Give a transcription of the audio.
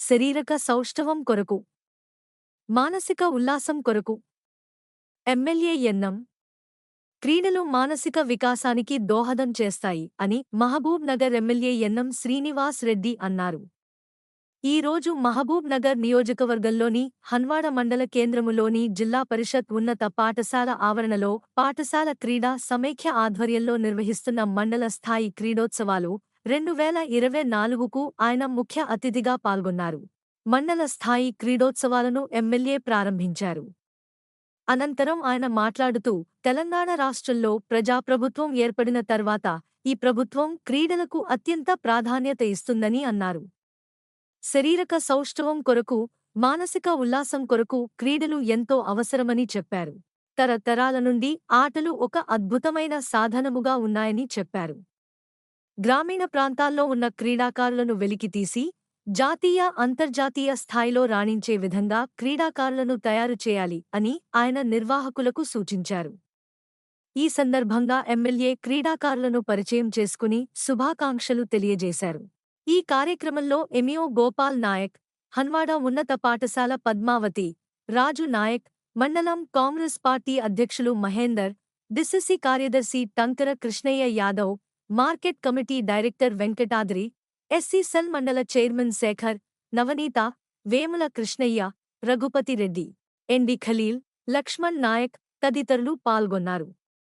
శరీరక సౌష్ఠవం కొరకు, మానసిక ఉల్లాసం కొరకు. ఎమ్మెల్యే ఎన్నం. క్రీడలు మానసిక వికాసానికి దోహదం చేస్తాయి అని మహబూబ్ నగర్ ఎమ్మెల్యే ఎన్నం శ్రీనివాస్ రెడ్డి అన్నారు. ఈ రోజు మహబూబ్ నగర్ నియోజకవర్గంలోని హన్వాడ మండల కేంద్రములోని జిల్లా పరిషత్ ఉన్నత పాఠశాల ఆవరణలో పాఠశాల క్రీడా సమైఖ్య ఆధ్వర్యంలో నిర్వహిస్తున్న మండల స్థాయి క్రీడోత్సవాలు 2024కు ఆయన ముఖ్య అతిథిగా పాల్గొన్నారు. మండల స్థాయి క్రీడోత్సవాలను ఎమ్మెల్యే ప్రారంభించారు. అనంతరం ఆయన మాట్లాడుతూ, తెలంగాణ రాష్ట్రంలో ప్రజాప్రభుత్వం ఏర్పడిన తర్వాత ఈ ప్రభుత్వం క్రీడలకు అత్యంత ప్రాధాన్యత ఇస్తుందని అన్నారు. శరీరక సౌష్ఠవం కొరకు, మానసిక ఉల్లాసం కొరకు క్రీడలు ఎంతో అవసరమని చెప్పారు. తరతరాల నుండి ఆటలు ఒక అద్భుతమైన సాధనముగా ఉన్నాయని చెప్పారు. గ్రామీణ ప్రాంతాల్లో ఉన్న క్రీడాకారులను వెలికితీసి జాతీయ, అంతర్జాతీయ స్థాయిలో రాణించే విధంగా క్రీడాకారులను తయారు చేయాలి అని ఆయన నిర్వాహకులకు సూచించారు. ఈ సందర్భంగా ఎమ్మెల్యే క్రీడాకారులను పరిచయం చేసుకుని శుభాకాంక్షలు తెలియజేశారు. ఈ కార్యక్రమంలో ఎంఈఓ గోపాల్ నాయక్, హన్వాడ ఉన్నత పాఠశాల పద్మావతి, రాజు నాయక్, మండలం కాంగ్రెస్ పార్టీ అధ్యక్షులు మహేందర్, డిసిసి కార్యదర్శి Tankara Krishnaiah Yadav, market committee director Venkatadri, SC cell mandal chairman Shekhar, Navaneetha, Vemula Krishnaiah, Raghupathi Reddy, ND Khaleel, Laxman Nayak తదితరులు పాల్గొన్నారు.